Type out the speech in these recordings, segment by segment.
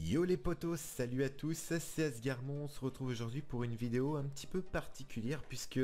Yo les potos, salut à tous, c'est Asgarmon, on se retrouve aujourd'hui pour une vidéo un petit peu particulière puisque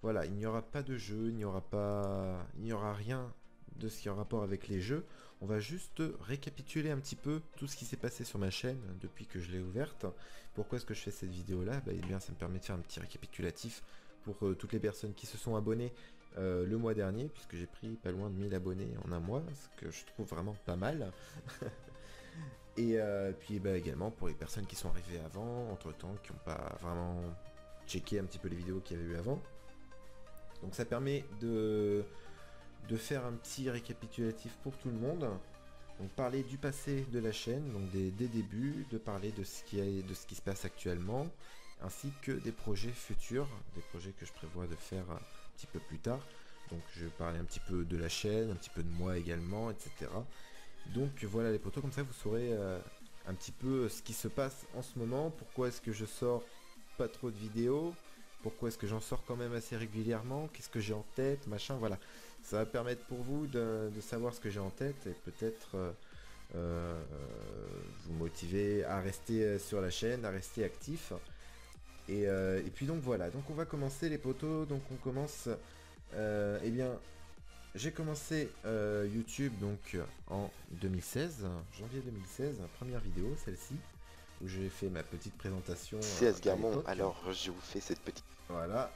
voilà, il n'y aura pas de jeu, il n'y aura rien de ce qui est en rapport avec les jeux. On va juste récapituler un petit peu tout ce qui s'est passé sur ma chaîne depuis que je l'ai ouverte. Pourquoi est-ce que je fais cette vidéo là? Eh bien ça me permet de faire un petit récapitulatif pour toutes les personnes qui se sont abonnées le mois dernier, puisque j'ai pris pas loin de 1000 abonnés en un mois, ce que je trouve vraiment pas mal. Et puis également pour les personnes qui sont arrivées avant, entre-temps, qui n'ont pas vraiment checké un petit peu les vidéos qu'il y avait eu avant. Donc ça permet de faire un petit récapitulatif pour tout le monde. Donc parler du passé de la chaîne, donc des débuts, de parler de ce qui se passe actuellement, ainsi que des projets futurs, des projets que je prévois de faire un petit peu plus tard. Donc je vais parler un petit peu de la chaîne, un petit peu de moi également, etc. Donc voilà les potos, comme ça vous saurez un petit peu ce qui se passe en ce moment, pourquoi est-ce que je sors pas trop de vidéos, pourquoi est-ce que j'en sors quand même assez régulièrement, qu'est-ce que j'ai en tête, machin, voilà. Ça va permettre pour vous de savoir ce que j'ai en tête et peut-être vous motiver à rester sur la chaîne, à rester actif. Et puis donc voilà, donc on va commencer les potos, donc on commence, eh bien... J'ai commencé YouTube donc en 2016, janvier 2016, première vidéo, celle-ci, où j'ai fait ma petite présentation C'est à Asgarmon, l'époque. alors je vous fais cette petite... Voilà,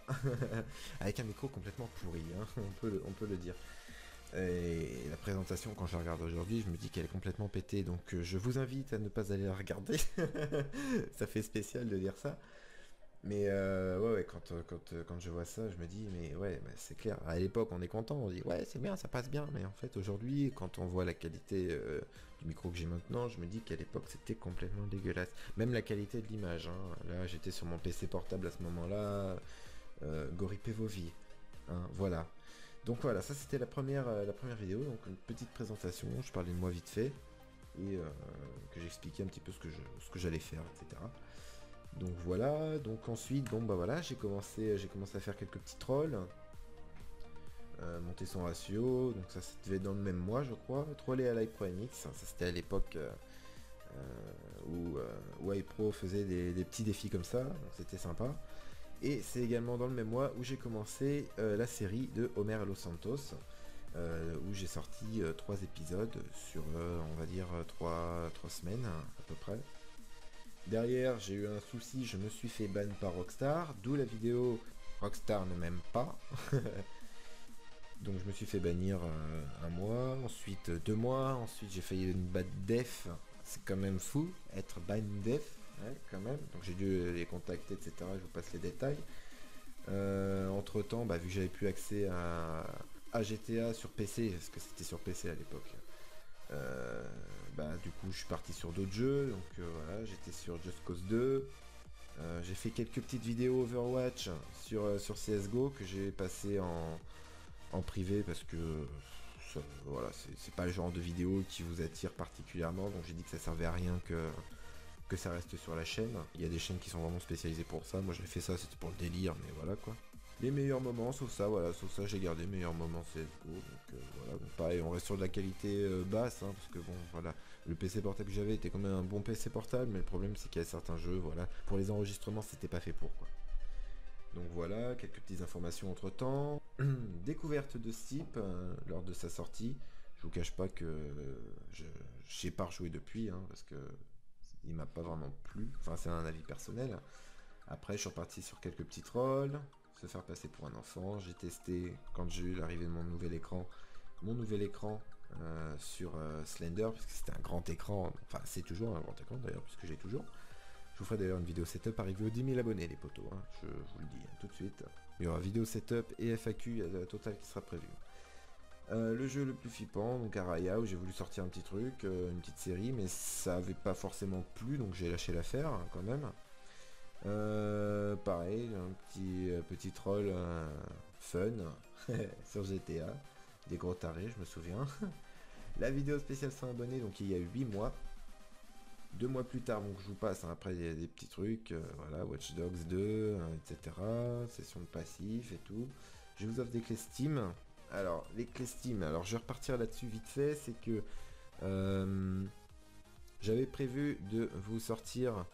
avec un micro complètement pourri, hein, on peut le dire. Et la présentation, quand je la regarde aujourd'hui, je me dis qu'elle est complètement pétée, donc je vous invite à ne pas aller la regarder. Ça fait spécial de dire ça. Mais ouais, quand je vois ça, je me dis, mais ouais, bah, c'est clair. À l'époque, on est content, on dit, ouais, c'est bien, ça passe bien. Mais en fait, aujourd'hui, quand on voit la qualité du micro que j'ai maintenant, je me dis qu'à l'époque, c'était complètement dégueulasse. Même la qualité de l'image. Hein. Là, j'étais sur mon PC portable à ce moment-là. Goripez vos vies. Hein, voilà. Donc voilà, ça c'était la première vidéo. Donc une petite présentation. Je parlais de moi vite fait. Et que j'expliquais un petit peu ce que j'allais faire, etc. Donc voilà, donc ensuite, bon bah voilà, j'ai commencé à faire quelques petits trolls, monter son ratio, donc ça c'était dans le même mois je crois, troller à l'iPro MX, ça c'était à l'époque où iPro faisait des petits défis comme ça, donc c'était sympa. Et c'est également dans le même mois où j'ai commencé la série de Homer Los Santos, où j'ai sorti 3 épisodes sur, on va dire, 3 semaines à peu près. Derrière, j'ai eu un souci, je me suis fait ban par Rockstar, d'où la vidéo Rockstar ne m'aime pas. Donc je me suis fait bannir un mois, ensuite 2 mois, ensuite j'ai failli une ban def. C'est quand même fou, être ban def, ouais, quand même. Donc j'ai dû les contacter, etc. Je vous passe les détails. Entre temps, vu que j'avais plus accès à GTA sur PC, parce que c'était sur PC à l'époque. Du coup je suis parti sur d'autres jeux, donc voilà, j'étais sur Just Cause 2, j'ai fait quelques petites vidéos Overwatch sur CSGO que j'ai passé en privé parce que voilà, c'est pas le genre de vidéo qui vous attire particulièrement, donc j'ai dit que ça servait à rien que ça reste sur la chaîne. Il y a des chaînes qui sont vraiment spécialisées pour ça, moi j'ai fait ça, c'était pour le délire, mais voilà quoi. Les meilleurs moments, sauf ça, voilà, sauf ça j'ai gardé meilleurs moments CSGO, donc voilà, donc pareil, on reste sur de la qualité basse, hein, parce que bon, voilà, le PC portable que j'avais était quand même un bon PC portable, mais le problème c'est qu'il y a certains jeux, voilà, pour les enregistrements c'était pas fait pour quoi. Donc voilà, quelques petites informations entre temps, découverte de Steep lors de sa sortie, je vous cache pas que j'ai pas rejoué depuis, hein, parce que il m'a pas vraiment plu, enfin c'est un avis personnel. Après je suis reparti sur quelques petits trolls, se faire passer pour un enfant. J'ai testé quand j'ai eu l'arrivée de mon nouvel écran sur Slender, parce que c'était un grand écran, enfin c'est toujours un grand écran d'ailleurs, puisque j'ai toujours. Je vous ferai d'ailleurs une vidéo setup arrivée aux 10 000 abonnés les potos, hein. Je vous le dis tout de suite. Il y aura vidéo setup et FAQ total qui sera prévu. Le jeu le plus flippant, donc Araya, où j'ai voulu sortir un petit truc, une petite série, mais ça avait pas forcément plu, donc j'ai lâché l'affaire hein, quand même. Pareil, un petit troll fun sur GTA, des gros tarés, je me souviens. La vidéo spéciale 100 abonnés, donc il y a eu 8 mois. 2 mois plus tard, donc je vous passe, hein, après il y a des petits trucs, voilà, Watch Dogs 2, etc. Session de passif et tout. Je vous offre des clés Steam. Alors, les clés Steam, alors je vais repartir là-dessus vite fait, c'est que J'avais prévu de vous sortir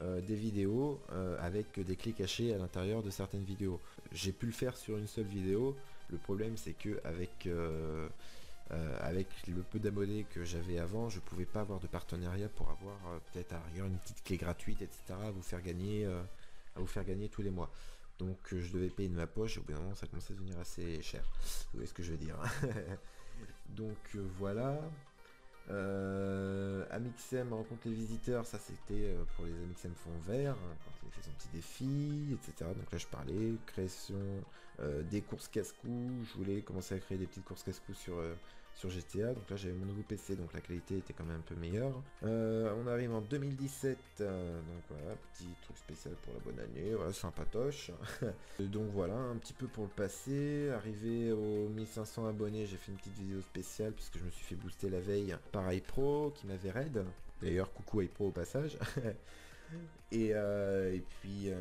des vidéos avec des clés cachées à l'intérieur de certaines vidéos. J'ai pu le faire sur une seule vidéo. Le problème c'est que avec le peu d'abonnés que j'avais avant, je pouvais pas avoir de partenariat pour avoir peut-être à rigueur une petite clé gratuite, etc. à vous faire gagner tous les mois. Donc je devais payer de ma poche et au bout d'un moment ça commençait à devenir assez cher. Vous voyez ce que je veux dire. Donc voilà. Amixem rencontre les visiteurs, ça c'était pour les Amixem fond vert, hein, quand il a fait son petit défi, etc. Donc là je parlais, création des courses casse-cou, je voulais commencer à créer des petites courses casse-cou sur GTA, donc là j'avais mon nouveau PC, donc la qualité était quand même un peu meilleure. On arrive en 2017, donc voilà, petit truc spécial pour la bonne année, voilà, sympatoche. Donc voilà, un petit peu pour le passé, arrivé aux 1500 abonnés, j'ai fait une petite vidéo spéciale puisque je me suis fait booster la veille par iPro qui m'avait raid. D'ailleurs, coucou iPro au passage. Et puis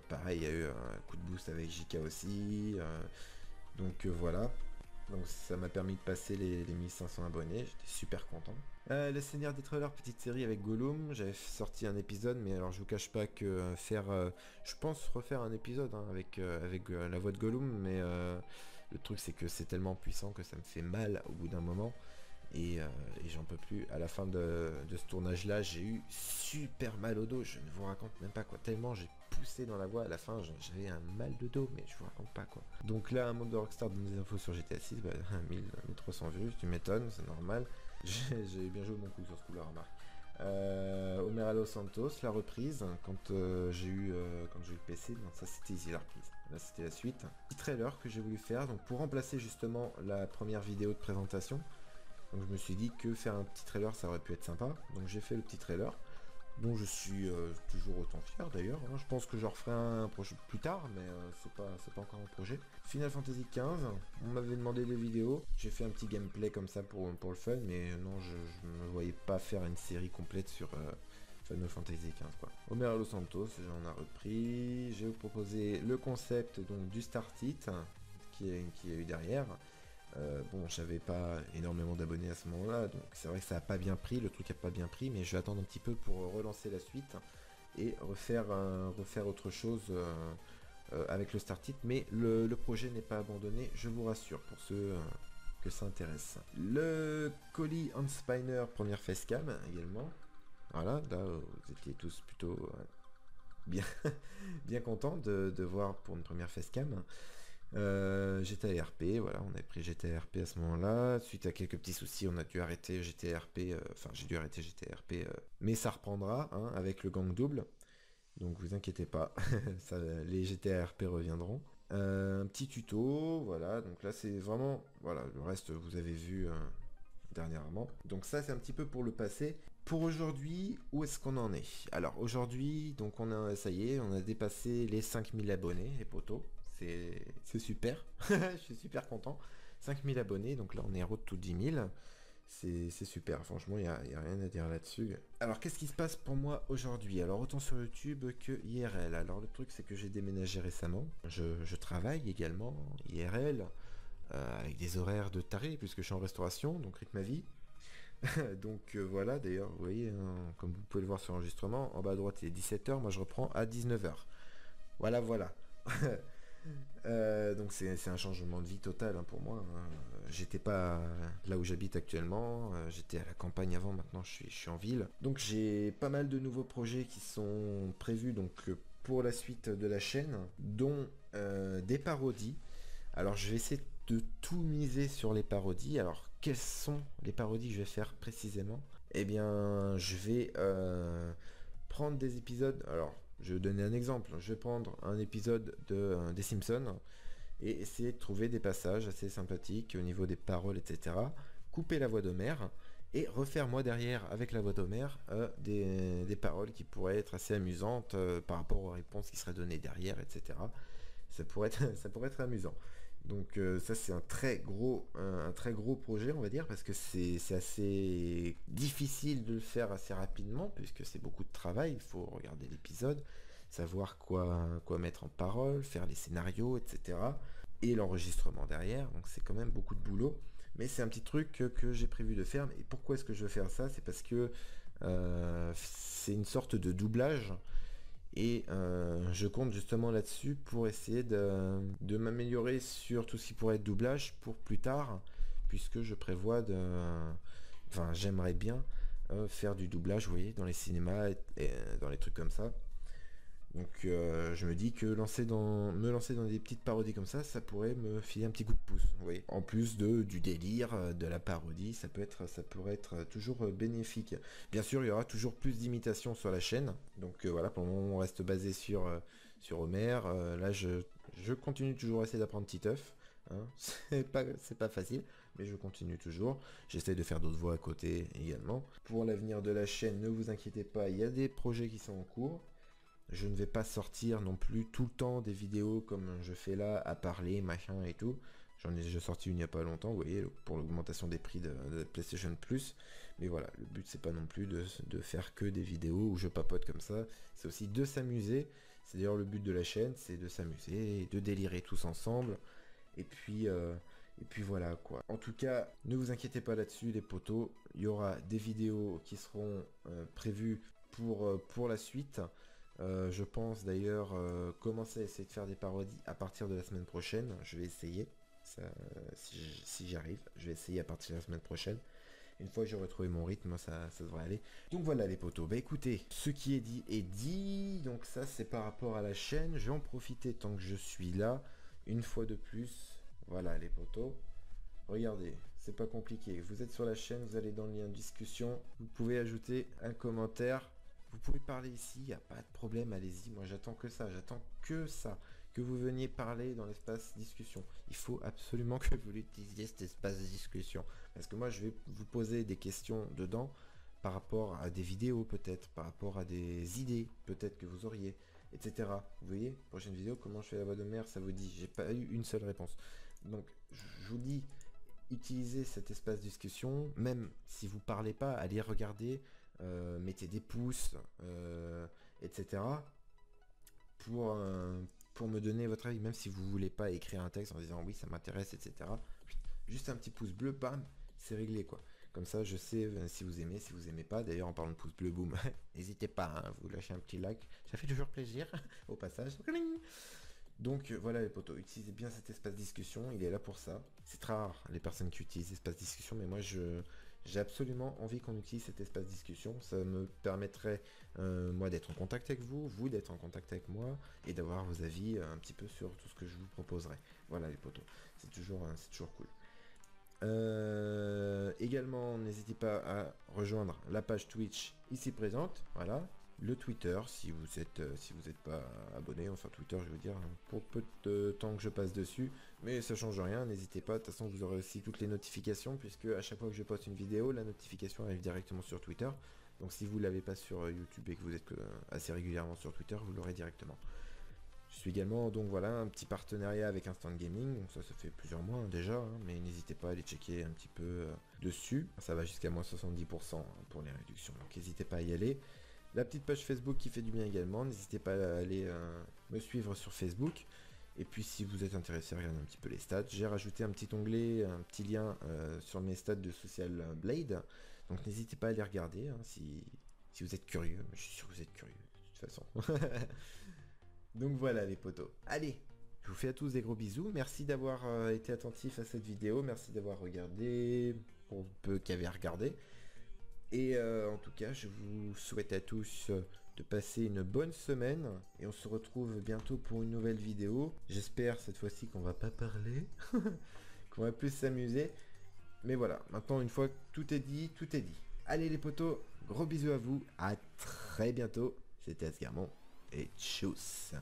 pareil, il y a eu un coup de boost avec JK aussi. Donc voilà. Donc ça m'a permis de passer les 1500 abonnés, j'étais super content. Le Seigneur des Trollers, petite série avec Gollum, j'avais sorti un épisode, mais alors je vous cache pas que je pense refaire un épisode hein, avec la voix de Gollum, mais le truc c'est que c'est tellement puissant que ça me fait mal au bout d'un moment. Et j'en peux plus. À la fin de ce tournage là, j'ai eu super mal au dos, je ne vous raconte même pas quoi, tellement j'ai poussé dans la voix à la fin, j'avais un mal de dos, mais je vous raconte pas quoi. Donc là, un membre de Rockstar donne des infos sur GTA 6, 1300 vues, tu m'étonnes, c'est normal. J'ai bien joué mon coup sur ce coup-là, remarque. Homer Los Santos, la reprise, quand j'ai eu le PC, donc ça c'était ici la reprise. Là c'était la suite. Petit trailer que j'ai voulu faire, donc pour remplacer justement la première vidéo de présentation. Donc je me suis dit que faire un petit trailer ça aurait pu être sympa. Donc j'ai fait le petit trailer, dont je suis toujours autant fier d'ailleurs. Hein. Je pense que j'en referai un projet plus tard, mais c'est pas encore un projet. Final Fantasy XV, on m'avait demandé des vidéos. J'ai fait un petit gameplay comme ça pour le fun, mais non, je me voyais pas faire une série complète sur Final Fantasy XV quoi. Homer Los Santos, j'en ai repris. J'ai proposé le concept donc du Start It qui a eu derrière. Bon, j'avais pas énormément d'abonnés à ce moment-là, donc c'est vrai que ça a pas bien pris, le truc a pas bien pris, mais je vais attendre un petit peu pour relancer la suite et refaire autre chose avec le Start It, mais le projet n'est pas abandonné, je vous rassure, pour ceux que ça intéresse. Le colis Hans Spiner, première facecam également. Voilà, là vous étiez tous plutôt bien, bien contents de voir pour une première facecam. GTA RP, voilà, on avait pris GTA RP à ce moment-là. Suite à quelques petits soucis, on a dû arrêter GTA RP, enfin j'ai dû arrêter GTA RP, mais ça reprendra hein, avec le gang double. Donc vous inquiétez pas, ça, les GTA RP reviendront. Un petit tuto, voilà, donc là c'est vraiment, voilà, le reste vous avez vu dernièrement. Donc ça c'est un petit peu pour le passé. Pour aujourd'hui, où est-ce qu'on en est? Alors aujourd'hui, donc ça y est, on a dépassé les 5000 abonnés, les potos. C'est super, je suis super content. 5000 abonnés, donc là on est road to 10 000. C'est super, franchement, il n'y a rien à dire là-dessus. Alors, qu'est-ce qui se passe pour moi aujourd'hui? Alors, autant sur YouTube que IRL. Alors, le truc, c'est que j'ai déménagé récemment. Je travaille également IRL, avec des horaires de taré, puisque je suis en restauration, donc rythme à vie. Donc voilà, d'ailleurs, vous voyez, hein, comme vous pouvez le voir sur l'enregistrement, en bas à droite, il est 17h, moi je reprends à 19h. Voilà, voilà. Donc c'est un changement de vie total hein, pour moi. Hein. J'étais pas là où j'habite actuellement, j'étais à la campagne avant, maintenant je suis en ville. Donc j'ai pas mal de nouveaux projets qui sont prévus donc pour la suite de la chaîne, dont des parodies. Alors je vais essayer de tout miser sur les parodies. Alors quelles sont les parodies que je vais faire précisément? Eh bien je vais prendre des épisodes. Alors je vais donner un exemple. Je vais prendre un épisode des Simpsons et essayer de trouver des passages assez sympathiques au niveau des paroles, etc. Couper la voix d'Homer et refaire moi derrière avec la voix d'Homer des paroles qui pourraient être assez amusantes par rapport aux réponses qui seraient données derrière, etc. Ça pourrait être amusant. Donc ça c'est un très gros projet on va dire parce que c'est assez difficile de le faire assez rapidement puisque c'est beaucoup de travail, il faut regarder l'épisode, savoir quoi mettre en parole, faire les scénarios, etc. Et l'enregistrement derrière, donc c'est quand même beaucoup de boulot. Mais c'est un petit truc que j'ai prévu de faire. Et pourquoi est-ce que je veux faire ça? C'est parce que c'est une sorte de doublage. Et je compte justement là-dessus pour essayer de m'améliorer sur tout ce qui pourrait être doublage pour plus tard, puisque je prévois de... Enfin, j'aimerais bien faire du doublage, vous voyez, dans les cinémas et dans les trucs comme ça. Donc je me dis que me lancer dans des petites parodies comme ça pourrait me filer un petit coup de pouce, vous voyez. En plus du délire, de la parodie, ça pourrait être toujours bénéfique. Bien sûr, il y aura toujours plus d'imitations sur la chaîne. Donc voilà, pour le moment, on reste basé sur Homer. Là, je continue toujours à essayer d'apprendre Titeuf. Hein. C'est pas facile, mais je continue toujours. J'essaie de faire d'autres voix à côté également. Pour l'avenir de la chaîne, ne vous inquiétez pas, il y a des projets qui sont en cours. Je ne vais pas sortir non plus tout le temps des vidéos comme je fais là, à parler, machin et tout. J'en ai déjà sorti une il n'y a pas longtemps, vous voyez, pour l'augmentation des prix de PlayStation Plus. Mais voilà, le but c'est pas non plus de faire que des vidéos où je papote comme ça. C'est aussi de s'amuser. C'est d'ailleurs le but de la chaîne, c'est de s'amuser, de délirer tous ensemble. Et puis voilà quoi. En tout cas, ne vous inquiétez pas là-dessus les potos. Il y aura des vidéos qui seront prévues pour la suite. Je pense d'ailleurs commencer à essayer de faire des parodies à partir de la semaine prochaine. Je vais essayer, ça, si j'y arrive. Je vais essayer à partir de la semaine prochaine. Une fois que j'ai retrouvé mon rythme, ça devrait aller. Donc voilà les potos. Bah écoutez, ce qui est dit est dit. Donc ça c'est par rapport à la chaîne. Je vais en profiter tant que je suis là. Une fois de plus. Voilà les potos. Regardez, c'est pas compliqué. Vous êtes sur la chaîne, vous allez dans le lien de discussion. Vous pouvez ajouter un commentaire. Vous pouvez parler ici, il n'y a pas de problème, allez-y. Moi j'attends que ça, que vous veniez parler dans l'espace discussion. Il faut absolument que vous l'utilisiez cet espace de discussion. Parce que moi je vais vous poser des questions dedans par rapport à des vidéos peut-être, par rapport à des idées peut-être que vous auriez, etc. Vous voyez, prochaine vidéo, comment je fais la voix de mère, ça vous dit. J'ai pas eu une seule réponse. Donc je vous dis, utilisez cet espace de discussion, même si vous parlez pas, allez regarder. Mettez des pouces, etc. Pour me donner votre avis, même si vous voulez pas écrire un texte en disant oui ça m'intéresse, etc. Juste un petit pouce bleu, bam, c'est réglé quoi. Comme ça je sais si vous aimez pas. D'ailleurs en parlant de pouce bleu, boum, n'hésitez pas, hein, vous lâchez un petit like, ça fait toujours plaisir au passage. Donc voilà les potos, utilisez bien cet espace discussion, il est là pour ça. C'est très rare les personnes qui utilisent l'espace discussion, mais moi j'ai absolument envie qu'on utilise cet espace discussion. Ça me permettrait moi d'être en contact avec vous, vous d'être en contact avec moi et d'avoir vos avis un petit peu sur tout ce que je vous proposerai. Voilà les potos, c'est toujours cool. Également, n'hésitez pas à rejoindre la page Twitch ici présente. Voilà. Le Twitter, si vous êtes pas abonné, enfin Twitter je veux dire, pour peu de temps que je passe dessus, mais ça change rien, n'hésitez pas, de toute façon vous aurez aussi toutes les notifications, puisque à chaque fois que je poste une vidéo, la notification arrive directement sur Twitter, donc si vous l'avez pas sur YouTube et que vous êtes assez régulièrement sur Twitter, vous l'aurez directement. Je suis également, donc voilà, un petit partenariat avec Instant Gaming, donc ça fait plusieurs mois déjà, hein, mais n'hésitez pas à aller checker un petit peu dessus, ça va jusqu'à moins 70% pour les réductions, donc n'hésitez pas à y aller. La petite page Facebook qui fait du bien également, n'hésitez pas à aller me suivre sur Facebook. Et puis si vous êtes intéressé à regarder un petit peu les stats, j'ai rajouté un petit onglet, un petit lien sur mes stats de Social Blade. Donc n'hésitez pas à les regarder hein, si vous êtes curieux. Je suis sûr que vous êtes curieux de toute façon. Donc voilà les potos. Allez, je vous fais à tous des gros bisous. Merci d'avoir été attentif à cette vidéo. Merci d'avoir regardé, pour peu qu'il y avait à regarder. Et en tout cas, je vous souhaite à tous de passer une bonne semaine. Et on se retrouve bientôt pour une nouvelle vidéo. J'espère cette fois-ci qu'on va pas parler. Qu'on va plus s'amuser. Mais voilà, maintenant une fois que tout est dit, tout est dit. Allez les potos, gros bisous à vous. À très bientôt. C'était Asgarmon. Et tchuss.